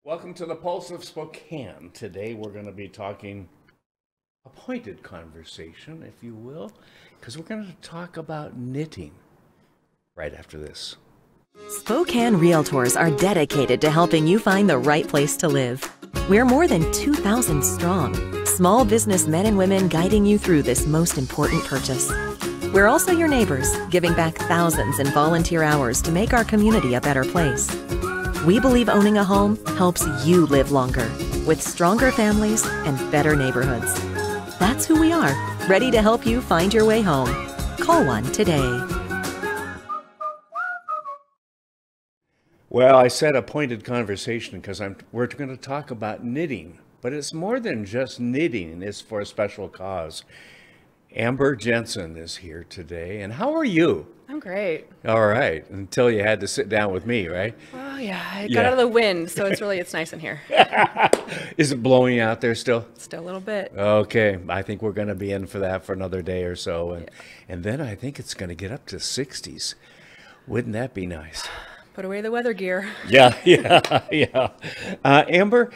Welcome to the Pulse of Spokane. Today we're going to be talking a pointed conversation, if you will, because we're going to talk about knitting right after this. Spokane Realtors are dedicated to helping you find the right place to live. We're more than 2,000 strong, small business men and women guiding you through this most important purchase. We're also your neighbors, giving back thousands in volunteer hours to make our community a better place. We believe owning a home helps you live longer, with stronger families and better neighborhoods. That's who we are, ready to help you find your way home. Call one today. Well, I said a pointed conversation because we're going to talk about knitting, but it's more than just knitting. It's for a special cause. Amber Jensen is here today, and how are you? I'm great. All right, until you had to sit down with me, right? Well, yeah, I got out of the wind, so it's nice in here. Is it blowing out there still? Still a little bit. Okay, I think we're going to be in for that for another day or so, and then I think it's going to get up to 60s. Wouldn't that be nice? Put away the weather gear. Yeah. Amber,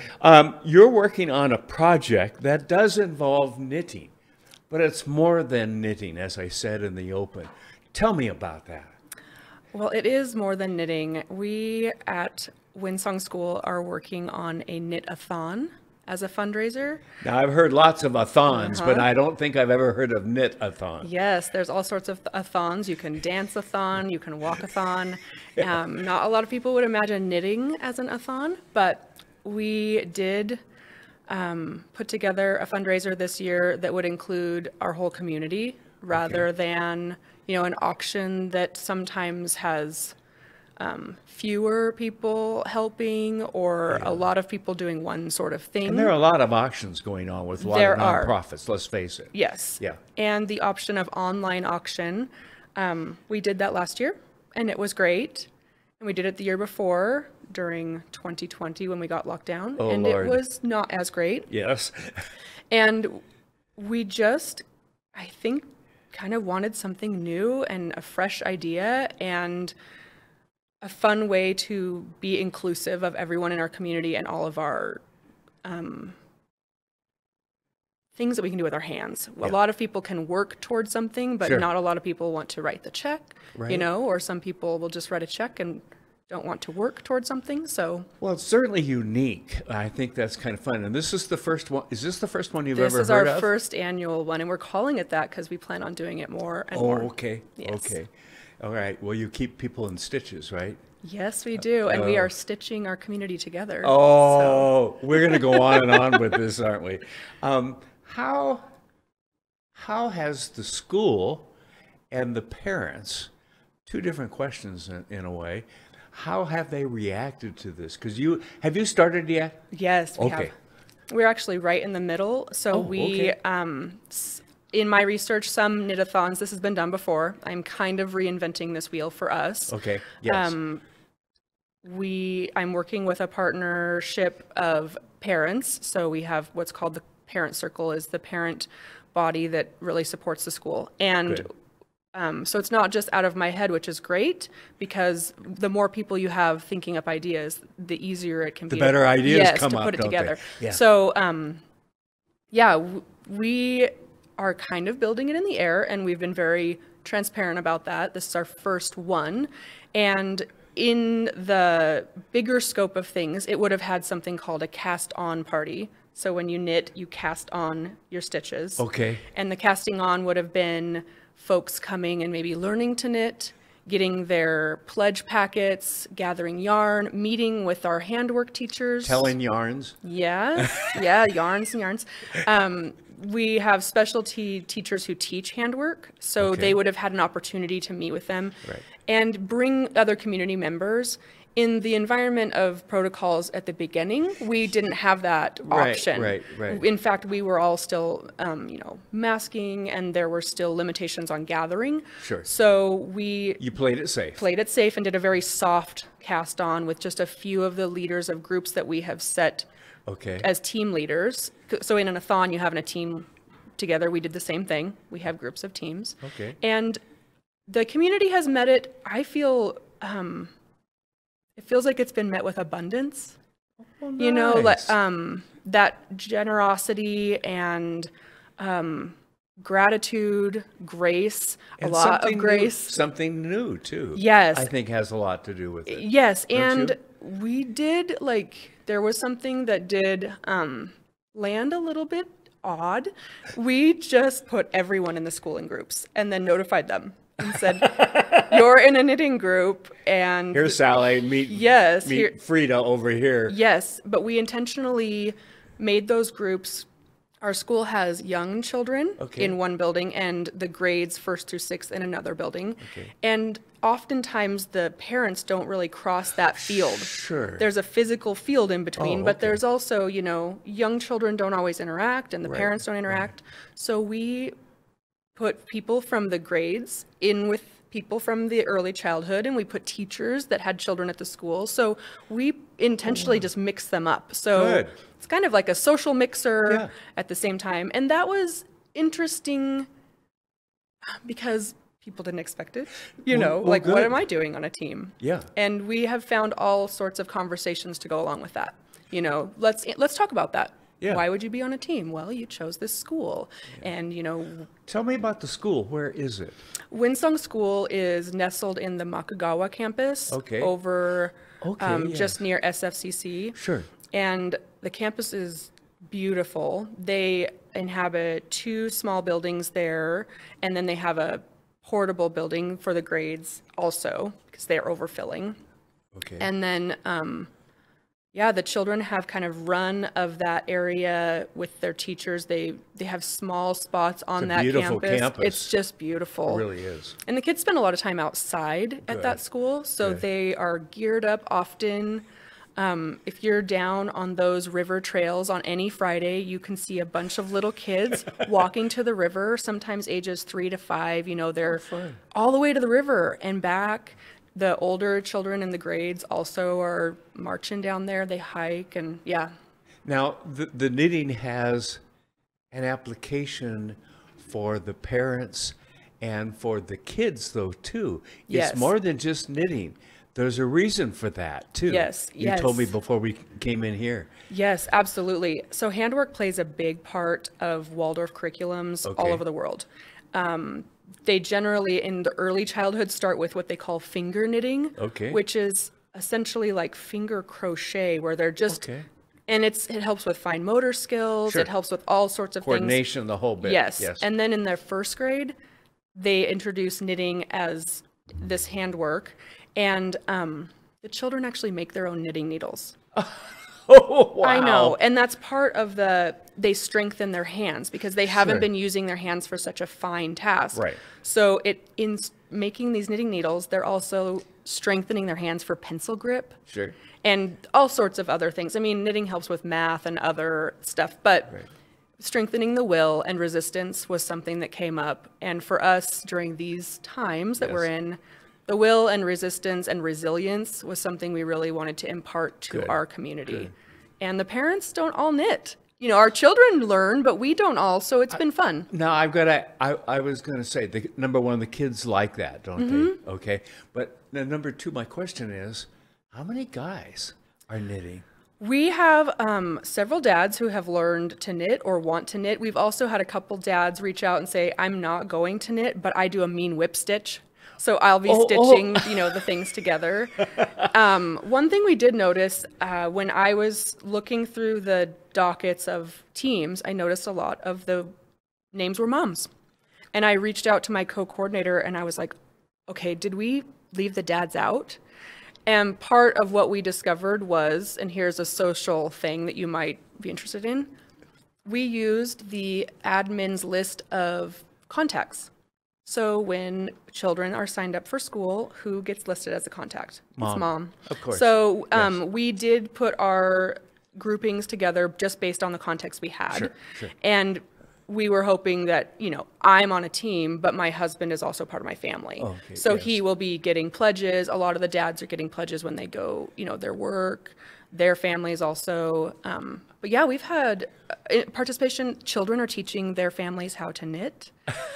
you're working on a project that does involve knitting, but it's more than knitting, as I said in the open. Tell me about that. Well, it is more than knitting. We at Windsong School are working on a knit-a-thon as a fundraiser. Now, I've heard lots of a-thons, but I don't think I've ever heard of knit-a-thon. Yes, there's all sorts of a-thons. You can dance-a-thon, you can walk-a-thon. Not a lot of people would imagine knitting as an a-thon, but we did put together a fundraiser this year that would include our whole community rather than, an auction that sometimes has fewer people helping or a lot of people doing one sort of thing. And there are a lot of auctions going on with a lot of nonprofits, let's face it. Yes. Yeah. And the option of online auction, we did that last year, and it was great. And we did it the year before during 2020 when we got locked down, Oh, and Lord. it was not as great. Yes. And we just, I think, kind of wanted something new and a fresh idea and a fun way to be inclusive of everyone in our community and all of our things that we can do with our hands. A lot of people can work towards something, but not a lot of people want to write the check, or some people will just write a check and don't want to work towards something. So, well, it's certainly unique. I think that's kind of fun. And this is the first one. Is this the first one you've ever heard of? This is our first annual one, and we're calling it that because we plan on doing it more and more. Oh, okay. Yes. Okay. All right. Well, you keep people in stitches, right? Yes, we do. And we are stitching our community together. Oh, we're going to go on and on with this, aren't we? How has the school and the parents, two different questions in a way, how have they reacted to this? Because have you started yet? Yes, we have. We're actually right in the middle. So in my research, some knit-a-thons, this has been done before. I'm kind of reinventing this wheel for us. Okay, yes. I'm working with a partnership of parents. So we have what's called the parent circle, is the parent body that really supports the school. And so it's not just out of my head, which is great, because the more people you have thinking up ideas, the easier it can be. The better ideas come to up, put it don't together. they? Yeah. So, we are kind of building it in the air, and we've been very transparent about that. This is our first one. And in the bigger scope of things, it would have had something called a cast-on party. So when you knit, you cast on your stitches. Okay. And the casting on would have been folks coming and maybe learning to knit, getting their pledge packets, gathering yarn, meeting with our handwork teachers. Telling yarns. Yes, yarns and yarns. We have specialty teachers who teach handwork, so they would have had an opportunity to meet with them and bring other community members. In the environment of protocols at the beginning, we didn't have that option. Right. In fact, we were all still, masking, and there were still limitations on gathering. Sure. So you played it safe. Played it safe and did a very soft cast on with just a few of the leaders of groups that we have set as team leaders. So in an a-thon, you have a team together. We did the same thing. We have groups of teams. Okay. And the community has met it, I feel, it feels like it's been met with abundance. Oh, You know, nice. that generosity and gratitude, grace, a And lot of grace. something new too. Yes. I think has a lot to do with it. Yes, Don't and you? we did there was something that did land a little bit odd. We just put everyone in the school in groups and then notified them and said, "You're in a knitting group," and Here's Sally. yes, Meet Frida over here. yes, but we intentionally made those groups. Our school has young children Okay. in one building and the grades 1st through 6th in another building. Okay. And oftentimes the parents don't really cross that field. Sure. There's a physical field in between, Oh, but okay. there's also, young children don't always interact and the Right, parents don't interact. So we put people from the grades in with people from the early childhood, and we put teachers that had children at the school. So we intentionally just mix them up. So Good. it's kind of like a social mixer Yeah. at the same time. And that was interesting because people didn't expect it. Well, What good. am I doing on a team? Yeah. And we have found all sorts of conversations to go along with that. Let's talk about that. Yeah. Why would you be on a team? Well, you chose this school. And, Tell me about the school. Where is it? Winsong School is nestled in the Makagawa campus Okay. over Okay, just yes. near SFCC. Sure. And the campus is beautiful. They inhabit 2 small buildings there, and then they have a portable building for the grades also because they're overfilling. Okay. And then, the children have kind of run of that area with their teachers. They have small spots on a that beautiful campus. campus. It's just beautiful. It really is. And the kids spend a lot of time outside at that Good. school, so Good. they are geared up often. If you're down on those river trails on any Friday, you can see a bunch of little kids walking to the river, sometimes ages 3 to 5. They're fun. all the way to the river and back. The older children in the grades also are marching down there. They hike and yeah. Now, the knitting has an application for the parents and for the kids, though, too. Yes. It's more than just knitting. There's a reason for that, too. Yes, You told me yes. before we came in here. Yes, absolutely. So handwork plays a big part of Waldorf curriculums all Okay. over the world. They generally, in the early childhood, start with what they call finger knitting, Okay. which is essentially like finger crochet, where they're just, Okay. and it helps with fine motor skills. Sure. It helps with all sorts of things. Coordination, the whole bit. Yes. Yes. And then in their 1st grade, they introduce knitting as this handwork, and the children actually make their own knitting needles. Oh, wow. I know, and that's part of they strengthen their hands because they haven't Sure. been using their hands for such a fine task. Right. So in making these knitting needles, they're also strengthening their hands for pencil grip Sure. and all sorts of other things. I mean, knitting helps with math and other stuff, but Right. strengthening the will and resistance was something that came up. And for us during these times that we're Yes. in, the will and resistance and resilience was something we really wanted to impart to Good. our community. Good. And the parents don't all knit. Our children learn, but we don't all, so it's been fun. Now, I was going to say, number one, the kids like that, don't Mm-hmm. they? Okay. But then number 2, my question is, how many guys are knitting? We have several dads who have learned to knit or want to knit. We've also had a couple dads reach out and say, I'm not going to knit, but I do a mean whip stitch. So I'll be stitching, the things together. One thing we did notice when I was looking through the dockets of teams, I noticed a lot of the names were moms. And I reached out to my co-coordinator and I was like, okay, did we leave the dads out? And part of what we discovered was, and here's a social thing that you might be interested in, we used the admin's list of contacts. So when children are signed up for school, who gets listed as a contact? Mom. It's mom. Of course. So Yes. we did put our groupings together just based on the context we had. Sure, sure. And we were hoping that, I'm on a team, but my husband is also part of my family. Okay, So yes. he will be getting pledges. A lot of the dads are getting pledges when they go, their work, their families also. But yeah, we've had participation. Children are teaching their families how to knit.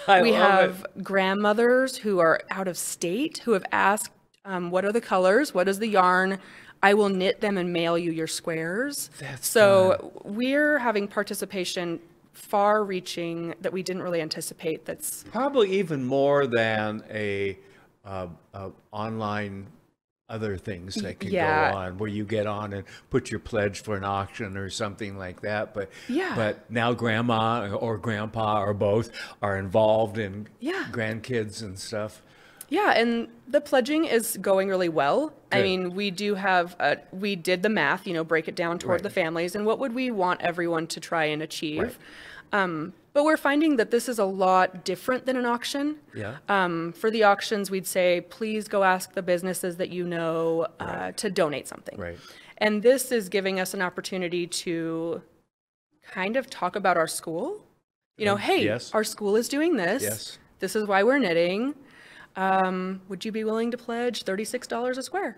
We have grandmothers who are out of state who have asked, what are the colors? What is the yarn? I will knit them and mail you your squares. That's so we're having participation far-reaching that we didn't really anticipate. That's probably even more than a online other things that can go on, where you get on and put your pledge for an auction or something like that. But but now grandma or grandpa or both are involved in grandkids and stuff. Yeah, and the pledging is going really well. Good. I mean, we do have, we did the math, you know, break it down toward the families and what would we want everyone to try and achieve. But we're finding that this is a lot different than an auction. For the auctions, we'd say, please go ask the businesses that you know to donate something. And this is giving us an opportunity to kind of talk about our school. You know, hey, our school is doing this. This is why we're knitting. Would you be willing to pledge $36 a square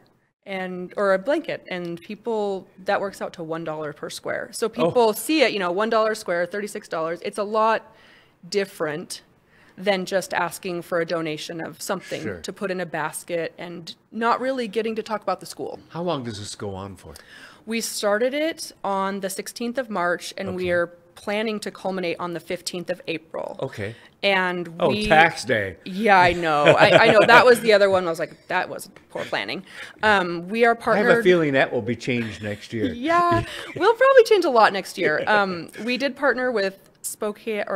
or a blanket? And people, that works out to $1 per square. So people see it, you know, $1 square, $36. It's a lot different than just asking for a donation of something to put in a basket and not really getting to talk about the school. How long does this go on for? We started it on the 16th of March and we are planning to culminate on the 15th of April. And tax day. Yeah, I know. I know that was the other one. I was like, that was poor planning. We are partnered. I have a feeling that will be changed next year. Yeah, we'll probably change a lot next year. We did partner with Sacred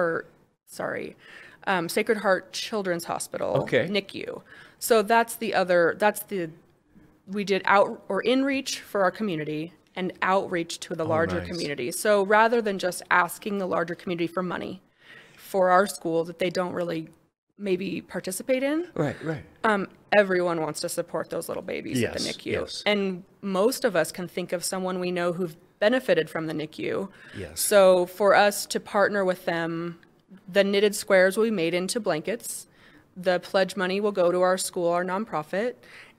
Heart Children's Hospital, NICU. So we did in-reach for our community and outreach to the larger community. So rather than just asking the larger community for money for our school that they don't really maybe participate in. Everyone wants to support those little babies at the NICU. And most of us can think of someone we know who've benefited from the NICU. So for us to partner with them, the knitted squares will be made into blankets. The pledge money will go to our school, our nonprofit.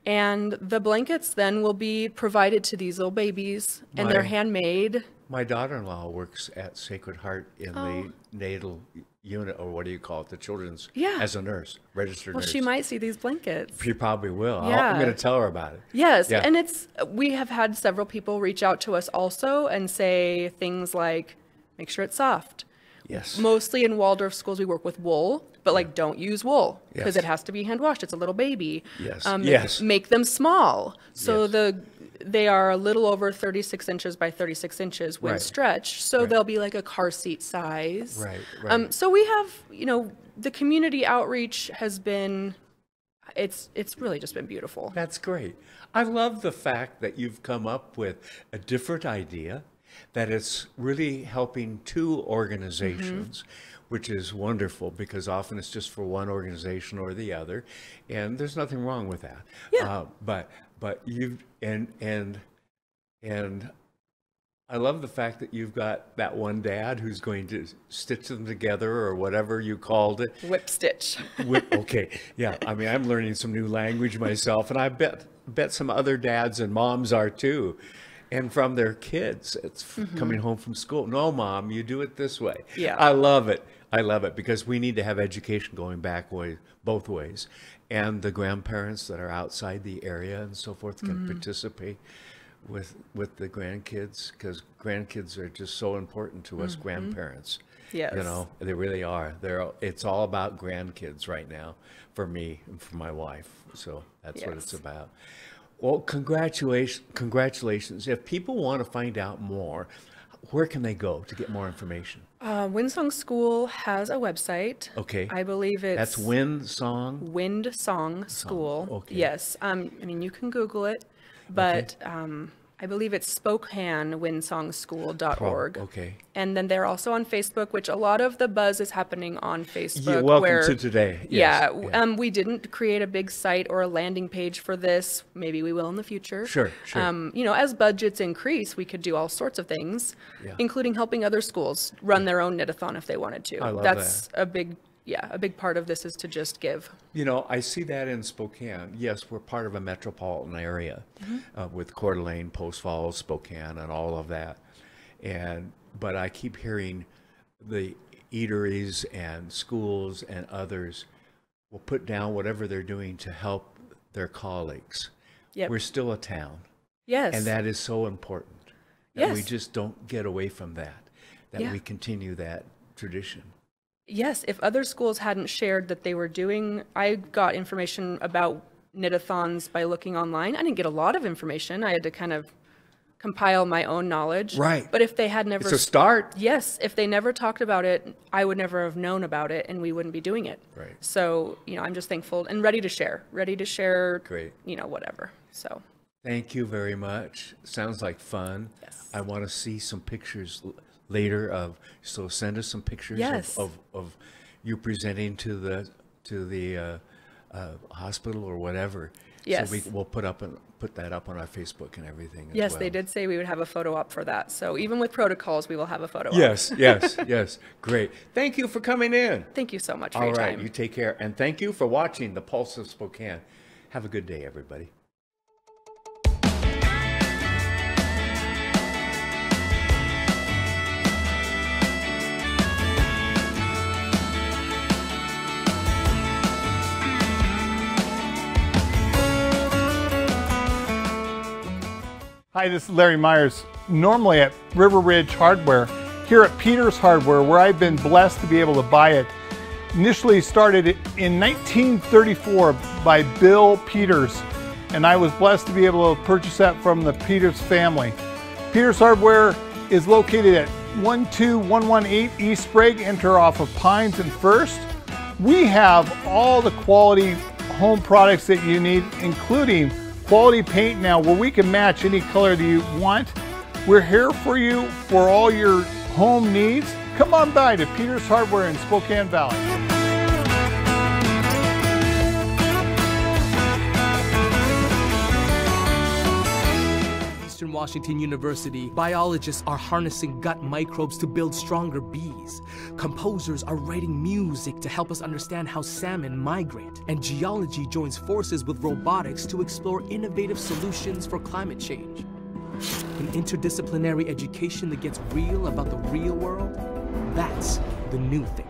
And the blankets then will be provided to these little babies, and they're handmade. My daughter-in-law works at Sacred Heart in the natal unit, or what do you call it, the children's, as a nurse, registered nurse. Well, she might see these blankets. She probably will. I'm going to tell her about it. And we have had several people reach out to us also and say things like, make sure it's soft. Mostly in Waldorf schools, we work with wool, but don't use wool because it has to be hand washed. It's a little baby. Make them small. So they are a little over 36 inches by 36 inches when stretched. So they'll be like a car seat size. So we have, you know, the community outreach has been, it's really just been beautiful. That's great. I love the fact that you've come up with a different idea, that it's really helping two organizations, which is wonderful because often it's just for one organization or the other, and there's nothing wrong with that. But you've and I love the fact that you've got that one dad who's going to stitch them together or whatever you called it. Whip stitch. I mean, I'm learning some new language myself, and I bet some other dads and moms are too. And from their kids, it's coming home from school. No, Mom, you do it this way. I love it. I love it because we need to have education going both ways. And the grandparents that are outside the area and so forth can participate with the grandkids, because grandkids are just so important to us grandparents. You know, they really are. It's all about grandkids right now for me and for my wife. So that's what it's about. Well, congratulations. If people want to find out more, where can they go to get more information? Windsong School has a website. I believe it's... That's Windsong? Windsong School. Yes. I mean, you can Google it, but I believe it's SpokaneWindsongschool.org. And then they're also on Facebook, which a lot of the buzz is happening on Facebook. Welcome to today. We didn't create a big site or a landing page for this. Maybe we will in the future. Sure. You know, as budgets increase, we could do all sorts of things, including helping other schools run their own knit-a-thon if they wanted to. I love that. A big part of this is to just give. You know, I see that in Spokane. Yes, we're part of a metropolitan area with Coeur d'Alene, Post Falls, Spokane, and all of that. But I keep hearing the eateries and schools and others will put down whatever they're doing to help their colleagues. We're still a town. Yes. And that is so important. That we Yes. just don't get away from that. That Yeah. we continue that tradition. Yes, if other schools hadn't shared that they were doing, I got information about knit-a-thons by looking online. I didn't get a lot of information. I had to kind of compile my own knowledge. Right. But if they had never... It's a start. Yes, if they never talked about it, I would never have known about it, and we wouldn't be doing it. Right. So, I'm just thankful and ready to share. Great. Whatever. So, Thank you very much. Sounds like fun. Yes. I want to see some pictures later so send us some pictures Yes. of you presenting to the hospital or whatever. Yes. So we'll put that up on our Facebook and everything. yes, as well. they did say we would have a photo up for that. So, even with protocols, we will have a photo up. Yes. Yes. Great. Thank you for coming in. Thank you so much for All your right. time. You take care. And thank you for watching The Pulse of Spokane. Have a good day, everybody. Hi, this is Larry Myers, normally at River Ridge Hardware, here at Peters Hardware, where I've been blessed to be able to buy it. Initially started in 1934 by Bill Peters, and I was blessed to be able to purchase that from the Peters family. Peters Hardware is located at 12118 East Sprague, enter off of Pines and First. We have all the quality home products that you need, including quality paint now, where we can match any color that you want. We're here for you for all your home needs. Come on by to Peters Hardware in Spokane Valley. Eastern Washington University, biologists are harnessing gut microbes to build stronger bees. Composers are writing music to help us understand how salmon migrate. And geology joins forces with robotics to explore innovative solutions for climate change. An interdisciplinary education that gets real about the real world, that's the new thing.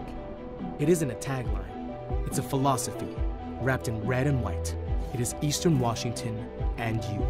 It isn't a tagline, it's a philosophy wrapped in red and white. It is Eastern Washington and you.